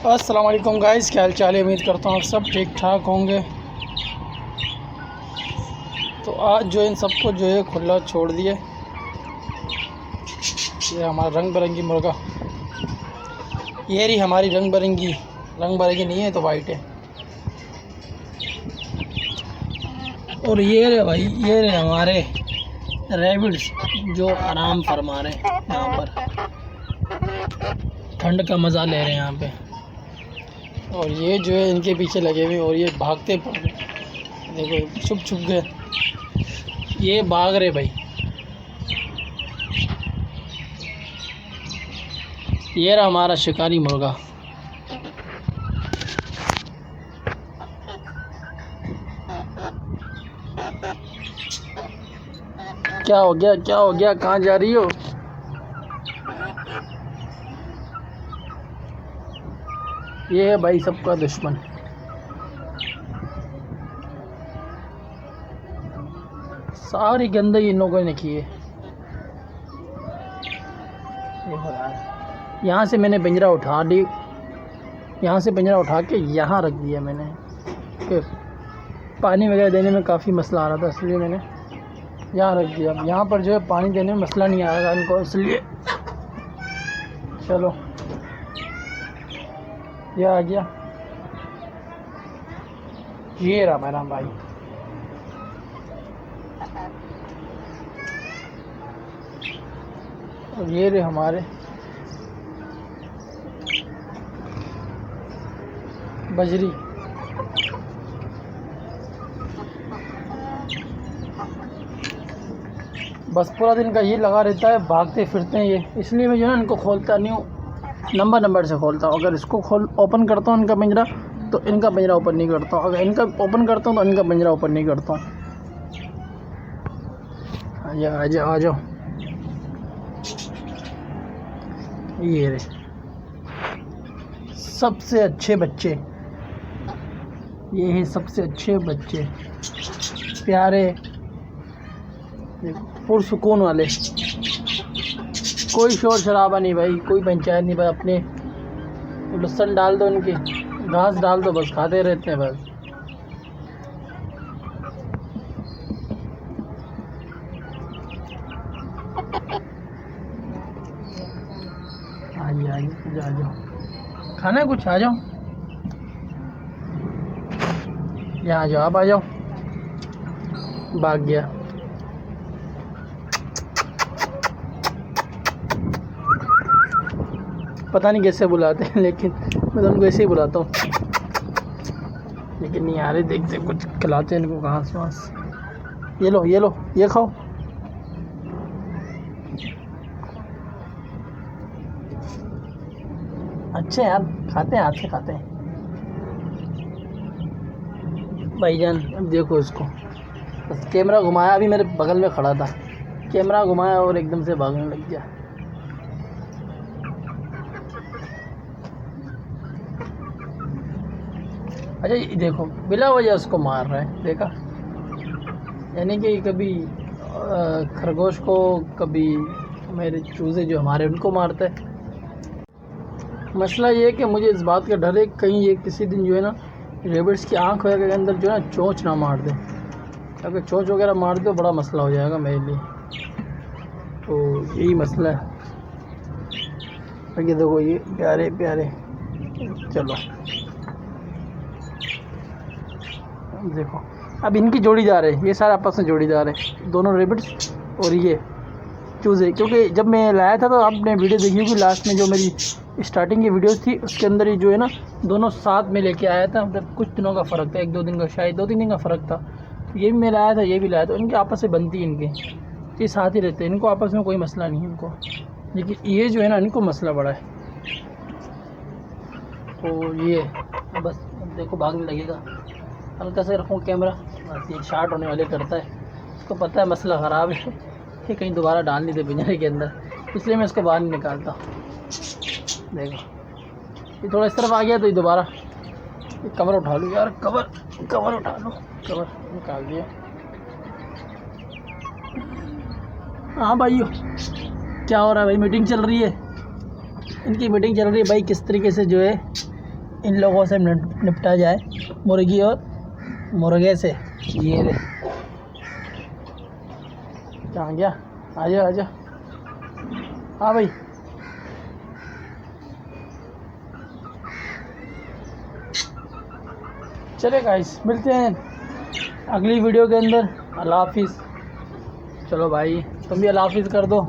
अस्सलाम वालेकुम गाइस, क्या हाल चाल है। उम्मीद करता हूँ आप सब ठीक ठाक होंगे। तो आज जो इन सबको जो है खुला छोड़ दिए। ये हमारा रंग बिरंगी मुर्गा, ये रही हमारी रंग बिरंगी नहीं है तो वाइट है। और ये रहे भाई, ये रहे हमारे रैबिट्स जो आराम फरमा रहे हैं यहाँ पर, ठंड का मज़ा ले रहे हैं यहाँ पे। और ये जो है इनके पीछे लगे हुए और ये भागते पड़ गए, देखो छुप छुप गए, ये भाग रहे भाई। ये रहा हमारा शिकारी मुर्गा। क्या हो गया, क्या हो गया, कहाँ जा रही हो? ये है भाई सबका दुश्मन। सारी गंदगी इन लोगों ने की है। यहाँ से मैंने पिंजरा उठा ली, यहाँ से पिंजरा उठा के यहाँ रख दिया मैंने, कि पानी वगैरह देने में काफ़ी मसला आ रहा था, इसलिए मैंने यहाँ रख दिया। यहाँ पर जो है पानी देने में मसला नहीं आएगा इनको, इसलिए। चलो ये आ गया, ये रहा मेरा भाई। और ये रहे हमारे बजरी। बस पूरा दिन का ये लगा रहता है, भागते फिरते हैं ये, इसलिए मैं जो है ना इनको खोलता नहीं हूँ, नंबर से खोलता हूँ। अगर इसको ओपन करता हूँ इनका पिंजरा, तो इनका पिंजरा ओपन नहीं करता हूँ। अगर इनका ओपन करता हूँ तो इनका पिंजरा ओपन नहीं करता हूँ। आ जाओ। ये रे सबसे अच्छे बच्चे, ये है सबसे अच्छे बच्चे, प्यारे, पुरसुकून वाले। कोई शोर शराबा नहीं भाई, कोई पंचायत नहीं भाई। अपने लहसुन डाल दो, इनकी घास डाल दो, बस खाते रहते हैं बस। आइए आ जाओ, खाना है कुछ, आ जाओ, यहाँ आ जाओ, आप आ जाओ। भाग गया। पता नहीं कैसे बुलाते हैं, लेकिन मैं तो उनको ऐसे ही बुलाता हूँ। लेकिन नहीं आ रहे, देखते कुछ खिलाते हैं इनको घास वास। ये लो ये खाओ। अच्छे यार, खाते हैं, हाथ से खाते हैं भाईजान। अब देखो इसको, बस कैमरा घुमाया, अभी मेरे बगल में खड़ा था, कैमरा घुमाया और एकदम से भागने लग गया। अच्छा ये देखो, बिला वजह उसको मार रहा है, देखा? यानी कि कभी खरगोश को, कभी मेरे चूज़े जो हमारे उनको मारता है। मसला ये है कि मुझे इस बात का डर है कहीं ये किसी दिन जो है ना रेबिट्स की आँख वगैरह के अंदर जो है ना चोंच ना मार दे। अगर चोंच वगैरह मार दे तो बड़ा मसला हो जाएगा मेरे लिए, तो यही मसला है। ये देखो, ये प्यारे प्यारे, चलो देखो अब इनकी जोड़ीदार है, ये सारे आपस में जोड़ीदार है, दोनों रेबिट्स और ये चूज़े। क्योंकि जब मैं लाया था तो आपने वीडियो देखी होगी, लास्ट में जो मेरी स्टार्टिंग की वीडियोस थी उसके अंदर ही जो है ना दोनों साथ में लेके आया था। मतलब कुछ दिनों का फ़र्क था, 1-2 दिन का, शायद 2-3 दिन का फ़र्क था। ये भी मैं लाया था, ये भी लाया था, इनकी आपस में बनती है, इनके ये साथ ही रहते हैं, इनको आपस में कोई मसला नहीं है इनको। लेकिन ये जो है ना इनको मसला बड़ा है। तो ये बस देखो भागने लगेगा, हल्का से रखूँ कैमरा, बस ये शार्ट होने वाले करता है। उसको पता है मसला ख़राब है कि कहीं दोबारा डाल नहीं दे पिंजरे के अंदर, इसलिए मैं इसको बाहर नहीं निकालता। देखो ये थोड़ा इस तरफ आ गया तो ये दोबारा, ये कवर उठा लो यार, कवर उठा लो, कवर निकाल दिया। हाँ भाइयों, क्या हो रहा है भाई? मीटिंग चल रही है, इनकी मीटिंग चल रही है भाई, किस तरीके से जो है इन लोगों से निपटा जाए, मुर्गी और मुर्गे से। ये दे कहाँ गया? आजा आजा। हाँ भाई, चले गाइस, मिलते हैं अगली वीडियो के अंदर। अल्लाह हाफिज़। चलो भाई, तुम भी अल्लाह हाफिज़ कर दो।